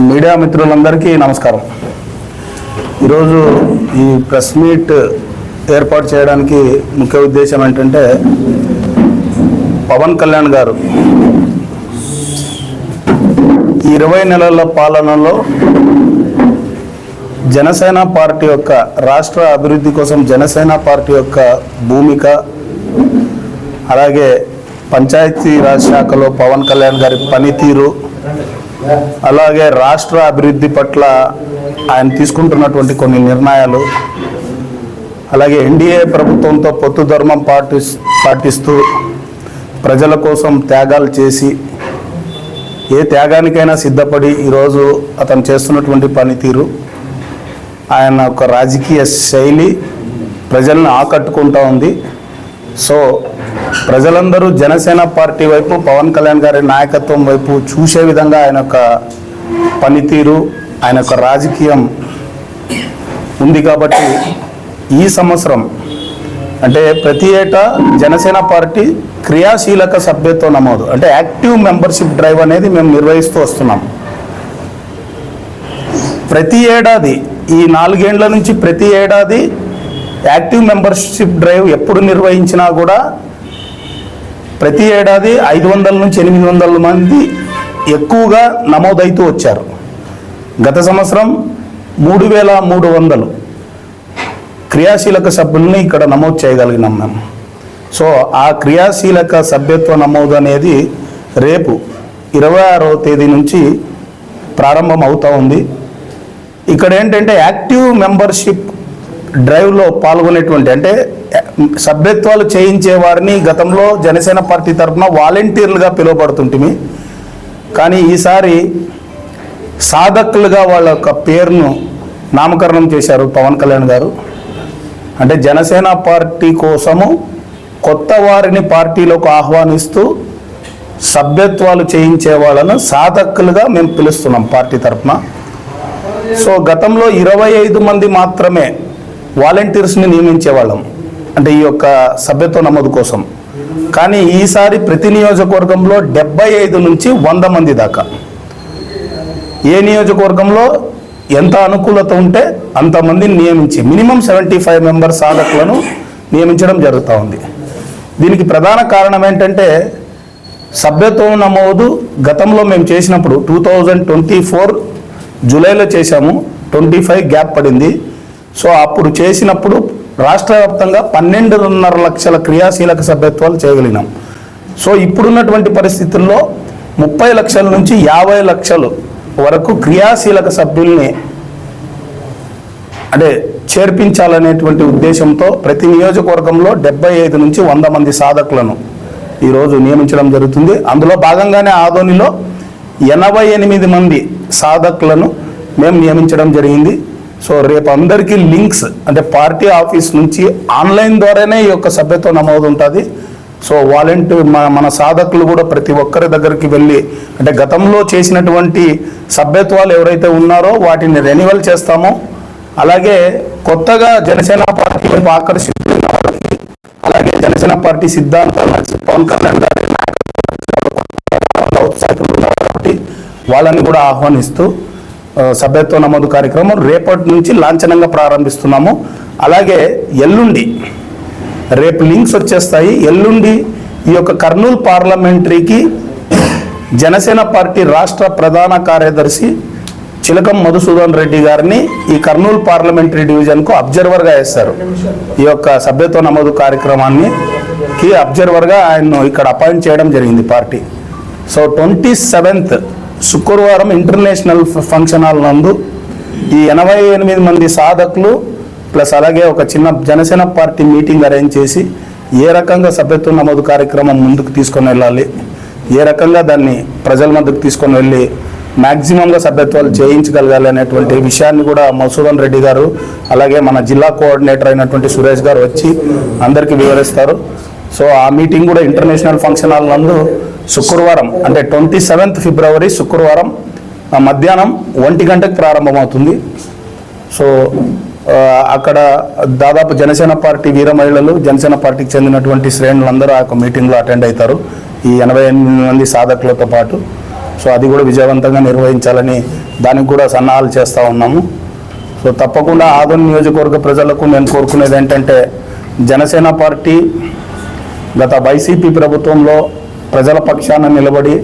Media మిత్రులందరికీ నమస్కారం. ఈరోజు ఈ ప్రెస్ మీట్ ఏర్పాటు చేయడానికి ముఖ్య ఉద్దేశం ఏంటంటే, పవన్ కళ్యాణ్ గారు 20 నెలల పాలనలో జనసేన పార్టీ యొక్క రాష్ట్ర అభివృద్ధి కోసం జనసేన పార్టీ యొక్క భూమిక, అలాగే పంచాయతీరాజ్ శాఖలో పవన్ కళ్యాణ్ గారి పనితీరు, అలాగే రాష్ట్ర అభివృద్ధి పట్ల ఆయన తీసుకుంటున్నటువంటి కొన్ని నిర్ణయాలు, అలాగే ఎన్డీఏ ప్రభుత్వంతో పొత్తు ధర్మం పాటిస్తూ ప్రజల కోసం త్యాగాలు చేసి ఏ త్యాగానికైనా సిద్ధపడి ఈరోజు అతను చేస్తున్నటువంటి పనితీరు, ఆయన ఒక రాజకీయ శైలి ప్రజలను ఆకట్టుకుంటూ ఉంది. సో ప్రజలందరూ జనసేన పార్టీ వైపు, పవన్ కళ్యాణ్ గారి నాయకత్వం వైపు చూసే విధంగా ఆయన యొక్క పనితీరు, ఆయన యొక్క రాజకీయం ఉంది. కాబట్టి ఈ సంవత్సరం అంటే ప్రతి ఏటా జనసేన పార్టీ క్రియాశీలక సభ్యత్వ నమోదు అంటే యాక్టివ్ మెంబర్షిప్ డ్రైవ్ అనేది మేము నిర్వహిస్తూ వస్తున్నాం. ప్రతి ఏడాది ఈ 4 ఏళ్ల నుంచి ప్రతి ఏడాది యాక్టివ్ మెంబర్షిప్ డ్రైవ్ ఎప్పుడు నిర్వహించినా కూడా ప్రతి ఏడాది 500 నుంచి 800 మంది ఎక్కువగా నమోదవుతూ వచ్చారు. గత సంవత్సరం 3300 క్రియాశీలక సభ్యుల్ని ఇక్కడ నమోదు చేయగలిగినాం మేము. సో ఆ క్రియాశీలక సభ్యత్వ నమోదు అనేది రేపు 26వ తేదీ నుంచి ప్రారంభం అవుతూ ఉంది. ఇక్కడ ఏంటంటే యాక్టివ్ మెంబర్షిప్ డ్రైవ్లో పాల్గొనేటువంటి అంటే సభ్యత్వాలు చేయించే వారిని గతంలో జనసేన పార్టీ తరఫున వాలంటీర్లుగా పిలువబడుతుంటిమి. కానీ ఈసారి సాధకులుగా వాళ్ళ యొక్క పేరును నామకరణం చేశారు పవన్ కళ్యాణ్ గారు. అంటే జనసేన పార్టీ కోసము కొత్త వారిని పార్టీలోకి ఆహ్వానిస్తూ సభ్యత్వాలు చేయించే వాళ్ళను సాధకులుగా మేము పిలుస్తున్నాం పార్టీ తరఫున. సో గతంలో 25 మంది మాత్రమే వాలంటీర్స్ని నియమించేవాళ్ళం అంటే ఈ యొక్క సభ్యత్వ నమోదు కోసం. కానీ ఈసారి ప్రతి నియోజకవర్గంలో 75 నుంచి 100 మంది దాకా, ఏ నియోజకవర్గంలో ఎంత అనుకూలత ఉంటే అంతమందిని నియమించి మినిమం 75 మెంబర్ సాధకులను నియమించడం జరుగుతూ ఉంది. దీనికి ప్రధాన కారణం ఏంటంటే, సభ్యత్వం నమోదు గతంలో మేము చేసినప్పుడు 2024 జూలైలో చేశాము, 25 గ్యాప్ పడింది. సో అప్పుడు చేసినప్పుడు రాష్ట్ర వ్యాప్తంగా 12.5 లక్షల క్రియాశీలక సభ్యత్వాలు చేయగలిగినాం. సో ఇప్పుడున్నటువంటి పరిస్థితుల్లో 30 లక్షల నుంచి 50 లక్షలు వరకు క్రియాశీలక సభ్యుల్ని అంటే చేర్పించాలనేటువంటి ఉద్దేశంతో ప్రతి నియోజకవర్గంలో 75 నుంచి 100 మంది సాధకులను ఈరోజు నియమించడం జరుగుతుంది. అందులో భాగంగానే ఆదోనిలో 88 మంది సాధకులను మేము నియమించడం జరిగింది. సో రేపు అందరికీ లింక్స్ అంటే పార్టీ ఆఫీస్ నుంచి ఆన్లైన్ ద్వారానే ఈ యొక్క సభ్యత్వ నమోదు ఉంటుంది. సో వాలంటీర్ మన సాధకులు కూడా ప్రతి ఒక్కరి దగ్గరికి వెళ్ళి అంటే గతంలో చేసినటువంటి సభ్యత్వాలు ఎవరైతే ఉన్నారో వాటిని రెన్యువల్ చేస్తామో, అలాగే కొత్తగా జనసేన పార్టీ వైపు ఆకర్షిస్తున్న వాళ్ళకి, అలాగే జనసేన పార్టీ సిద్ధాంతాలు పవన్ కళ్యాణ్ గారి కాబట్టి వాళ్ళని కూడా ఆహ్వానిస్తూ సభ్యత్వ నమోదు కార్యక్రమం రేపటి నుంచి లాంఛనంగా ప్రారంభిస్తున్నాము. అలాగే ఎల్లుండి రేపు లింక్స్ వచ్చేస్తాయి. ఎల్లుండి ఈ యొక్క కర్నూలు పార్లమెంటరీకి జనసేన పార్టీ రాష్ట్ర ప్రధాన కార్యదర్శి చిలకం మధుసూదన్ రెడ్డి గారిని ఈ కర్నూలు పార్లమెంటరీ డివిజన్కు అబ్జర్వర్గా వేస్తారు. ఈ యొక్క సభ్యత్వ నమోదు కార్యక్రమానికి అబ్జర్వర్గా ఆయన్ను ఇక్కడ అపాయింట్ చేయడం జరిగింది పార్టీ. సో 27th శుక్రవారం ఇంటర్నేషనల్ ఫంక్షన్ హాల్ నందు ఈ 88 మంది సాధకులు ప్లస్ అలాగే ఒక చిన్న జనసేన పార్టీ మీటింగ్ అరేంజ్ చేసి ఏ రకంగా సభ్యత్వ నమోదు కార్యక్రమం ముందుకు తీసుకొని వెళ్ళాలి, ఏ రకంగా దాన్ని ప్రజల మధ్యకు తీసుకొని వెళ్ళి మ్యాక్సిమంగా సభ్యత్వాలు చేయించగలగాలి అనేటువంటి విషయాన్ని కూడా మధుసూదన్ రెడ్డి గారు అలాగే మన జిల్లా కోఆర్డినేటర్ అయినటువంటి సురేష్ గారు వచ్చి అందరికీ వివరిస్తారు. సో ఆ మీటింగ్ కూడా ఇంటర్నేషనల్ ఫంక్షన్ హాల్ నందు శుక్రవారం అంటే 27th ఫిబ్రవరి శుక్రవారం మధ్యాహ్నం 1 గంటకు ప్రారంభమవుతుంది. సో అక్కడ దాదాపు జనసేన పార్టీ వీర మహిళలు, జనసేన పార్టీకి చెందినటువంటి శ్రేణులందరూ ఆ మీటింగ్లో అటెండ్ అవుతారు, ఈ 88 మంది సాధకులతో పాటు. సో అది కూడా విజయవంతంగా నిర్వహించాలని దానికి కూడా సన్నాహాలు చేస్తూ ఉన్నాము. సో తప్పకుండా ఆదోని నియోజకవర్గ ప్రజలకు నేను కోరుకునేది ఏంటంటే, జనసేన పార్టీ గత వైసీపీ ప్రభుత్వంలో ప్రజల పక్షాన నిలబడి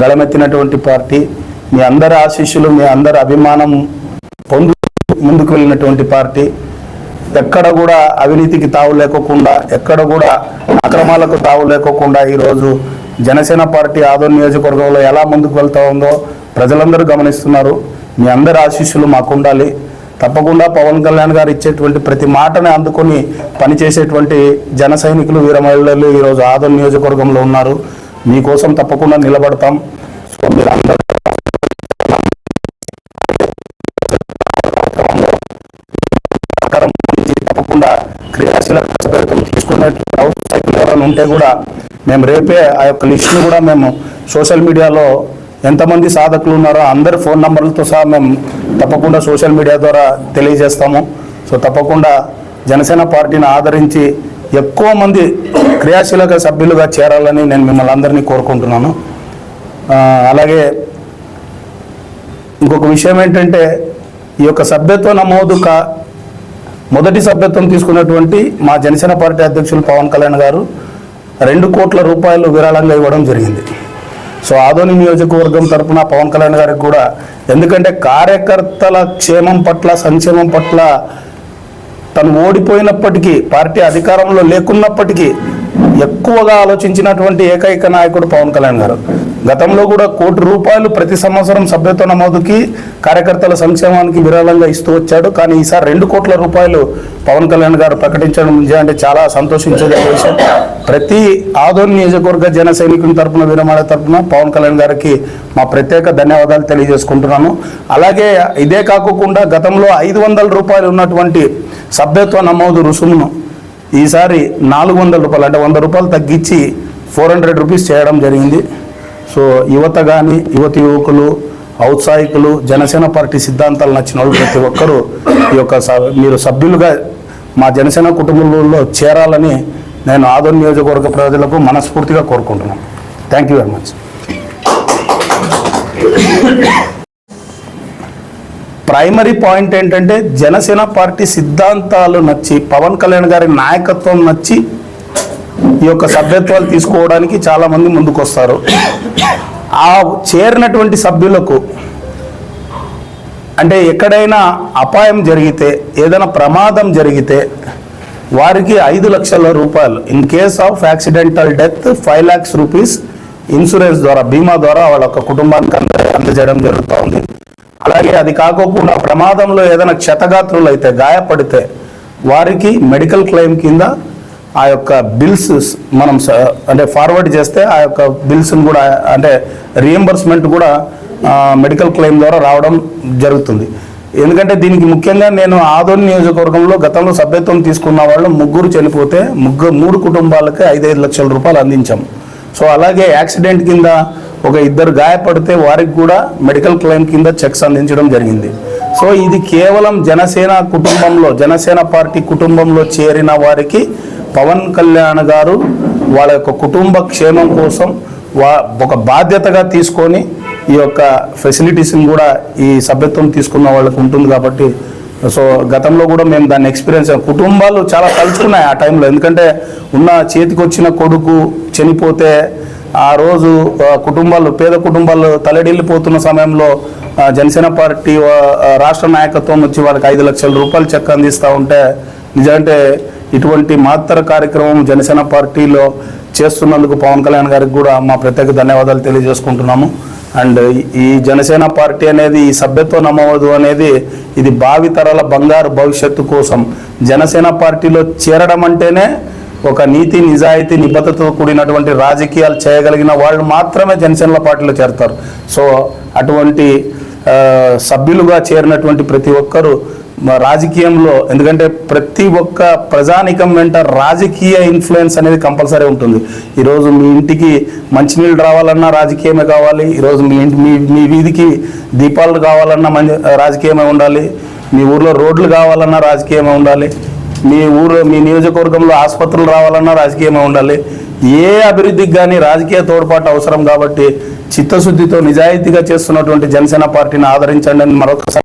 గళమెత్తినటువంటి పార్టీ, మీ అందరి ఆశీస్సులు, మీ అందరి అభిమానం పొందు ముందుకు వెళ్ళినటువంటి పార్టీ. ఎక్కడ కూడా అవినీతికి తావు లేకోకుండా, ఎక్కడ కూడా అక్రమాలకు తావు లేకోకుండా ఈరోజు జనసేన పార్టీ ఆదోని నియోజకవర్గంలో ఎలా ముందుకు వెళ్తూ ఉందో ప్రజలందరూ గమనిస్తున్నారు. మీ అందరి ఆశీస్సులు మాకు ఉండాలి. తప్పకుండా పవన్ కళ్యాణ్ గారు ఇచ్చేటువంటి ప్రతి మాటని అందుకొని పనిచేసేటువంటి జన సైనికులు, వీర మహిళలు ఈరోజు ఆదోని నియోజకవర్గంలో ఉన్నారు. మీకోసం తప్పకుండా నిలబడతాం. సో మీరు అందరూ తప్పకుండా క్రియాశీలక తీసుకున్నటువంటి అవసరం ఎవరైనా ఉంటే కూడా మేము రేపే ఆ యొక్క లిస్ట్ని కూడా మేము సోషల్ మీడియాలో ఎంతమంది సాధకులు ఉన్నారో అందరి ఫోన్ నంబర్లతో సహా మేము తప్పకుండా సోషల్ మీడియా ద్వారా తెలియజేస్తాము. సో తప్పకుండా జనసేన పార్టీని ఆదరించి ఎక్కువ మంది క్రియాశీలక సభ్యులుగా చేరాలని నేను మిమ్మల్ని అందరినీ కోరుకుంటున్నాను. అలాగే ఇంకొక విషయం ఏంటంటే, ఈ యొక్క సభ్యత్వ నమోదు మొదటి సభ్యత్వం తీసుకున్నటువంటి మా జనసేన పార్టీ అధ్యక్షులు పవన్ కళ్యాణ్ గారు 2 కోట్ల రూపాయలు విరాళంగా ఇవ్వడం జరిగింది. సో ఆదోని నియోజకవర్గం తరఫున పవన్ కళ్యాణ్ గారికి కూడా, ఎందుకంటే కార్యకర్తల క్షేమం పట్ల, సంక్షేమం పట్ల తను ఓడిపోయినప్పటికీ, పార్టీ అధికారంలో లేకున్నప్పటికీ ఎక్కువగా ఆలోచించినటువంటి ఏకైక నాయకుడు పవన్ కళ్యాణ్ గారు. గతంలో కూడా ₹1 కోటి ప్రతి సంవత్సరం సభ్యత్వ నమోదుకి, కార్యకర్తల సంక్షేమానికి విరాళంగా ఇస్తూ వచ్చాడు. కానీ ఈసారి ₹2 కోట్ల పవన్ కళ్యాణ్ గారు ప్రకటించడం అంటే చాలా సంతోషించే విషయం. ప్రతి ఆదోని నియోజకవర్గ జన సైనికుని తరఫున, వీరమాడ తరఫున పవన్ కళ్యాణ్ గారికి మా ప్రత్యేక ధన్యవాదాలు తెలియజేసుకుంటున్నాను. అలాగే ఇదే కాకుండా గతంలో ₹500 ఉన్నటువంటి సభ్యత్వ నమోదు రుసుమును ఈసారి ₹400 అంటే ₹100 తగ్గించి ₹400 చేయడం జరిగింది. సో యువత కానీ, యువకులు, ఔత్సాహికులు, జనసేన పార్టీ సిద్ధాంతాలు నచ్చిన వాళ్ళు ప్రతి ఒక్కరూ ఈ యొక్క మీరు సభ్యులుగా మా జనసేన కుటుంబంలో చేరాలని నేను ఆదోని నియోజకవర్గ ప్రజలకు మనస్ఫూర్తిగా కోరుకుంటున్నాను. Thank you very much. Primary point ఏంటంటే, జనసేన పార్టీ సిద్ధాంతాలు నచ్చి, పవన్ కళ్యాణ్ గారి నాయకత్వం నచ్చి ఈ యొక్క సభ్యత్వాలు తీసుకోవడానికి చాలామంది ముందుకు వస్తారు. ఆ చేరినటువంటి సభ్యులకు అంటే ఎక్కడైనా అపాయం జరిగితే, ఏదైనా ప్రమాదం జరిగితే వారికి ₹5 లక్షల in case of accidental death ₹5 lakhs insurance ద్వారా, బీమా ద్వారా వాళ్ళ యొక్క కుటుంబానికి అందజేయడం జరుగుతూ ఉంది. అలాగే అది కాకోకుండా ప్రమాదంలో ఏదైనా క్షతగాత్రులు అయితే, గాయపడితే వారికి మెడికల్ క్లెయిమ్ కింద ఆ యొక్క బిల్స్ మనం అంటే ఫార్వర్డ్ చేస్తే ఆ యొక్క బిల్స్ని కూడా అంటే రీఎంబర్స్మెంట్ కూడా మెడికల్ క్లెయిమ్ ద్వారా రావడం జరుగుతుంది. ఎందుకంటే దీనికి ముఖ్యంగా నేను ఆదోని నియోజకవర్గంలో గతంలో సభ్యత్వం తీసుకున్న వాళ్ళు 3 చనిపోతే 3 కుటుంబాలకి ₹5 లక్షల అందించాం. సో అలాగే యాక్సిడెంట్ కింద ఒక 2 గాయపడితే వారికి కూడా మెడికల్ క్లెయిమ్ కింద చెక్స్ అందించడం జరిగింది. సో ఇది కేవలం జనసేన కుటుంబంలో, జనసేన పార్టీ కుటుంబంలో చేరిన వారికి పవన్ కళ్యాణ్ గారు వాళ్ళ యొక్క కుటుంబ క్షేమం కోసం ఒక బాధ్యతగా తీసుకొని ఈ యొక్క ఫెసిలిటీస్ని కూడా ఈ సభ్యత్వం తీసుకున్న వాళ్ళకు ఉంటుంది కాబట్టి, సో గతంలో కూడా మేము దాన్ని ఎక్స్పీరియన్స్ కుటుంబాలు చాలా తలుచుకున్నాయి ఆ టైంలో. ఎందుకంటే ఉన్న చేతికి వచ్చిన కొడుకు చనిపోతే ఆ రోజు కుటుంబాలు, పేద కుటుంబాలు తలడిల్లిపోతున్న సమయంలో జనసేన పార్టీ రాష్ట్ర నాయకత్వం వచ్చి వాళ్ళకి ₹5 లక్షల చెక్ అందిస్తూ ఉంటే, నిజంటే ఇటువంటి మహత్తర కార్యక్రమం జనసేన పార్టీలో చేస్తున్నందుకు పవన్ కళ్యాణ్ గారికి కూడా మా ప్రత్యేక ధన్యవాదాలు తెలియజేసుకుంటున్నాము. అండ్ ఈ జనసేన పార్టీ అనేది, ఈ సభ్యత్వ నమోదు అనేది ఇది భావితరాల బంగారు భవిష్యత్తు కోసం జనసేన పార్టీలో చేరడం అంటేనే ఒక నీతి, నిజాయితీ, నిబద్ధతతో కూడినటువంటి రాజకీయాలు చేయగలిగిన వాళ్ళు మాత్రమే జనసేన పార్టీలో చేరతారు. సో అటువంటి సభ్యులుగా చేరినటువంటి ప్రతి ఒక్కరూ రాజకీయంలో, ఎందుకంటే ప్రతి ఒక్క ప్రజానికం వెంట రాజకీయ ఇన్ఫ్లుయెన్స్ అనేది కంపల్సరీ ఉంటుంది. ఈరోజు మీ ఇంటికి మంచినీళ్ళు రావాలన్నా రాజకీయమే కావాలి, ఈరోజు మీ వీధికి దీపాలు కావాలన్నా రాజకీయమే ఉండాలి, మీ ఊర్లో రోడ్లు కావాలన్నా రాజకీయమే ఉండాలి, మీ నియోజకవర్గంలో ఆసుపత్రులు రావాలన్నా రాజకీయమే ఉండాలి, ఏ అభివృద్ధికి కానీ రాజకీయ తోడ్పాటు అవసరం కాబట్టి చిత్తశుద్ధితో నిజాయితీగా చేస్తున్నటువంటి జనసేన పార్టీని ఆదరించండి అని మరొకసారి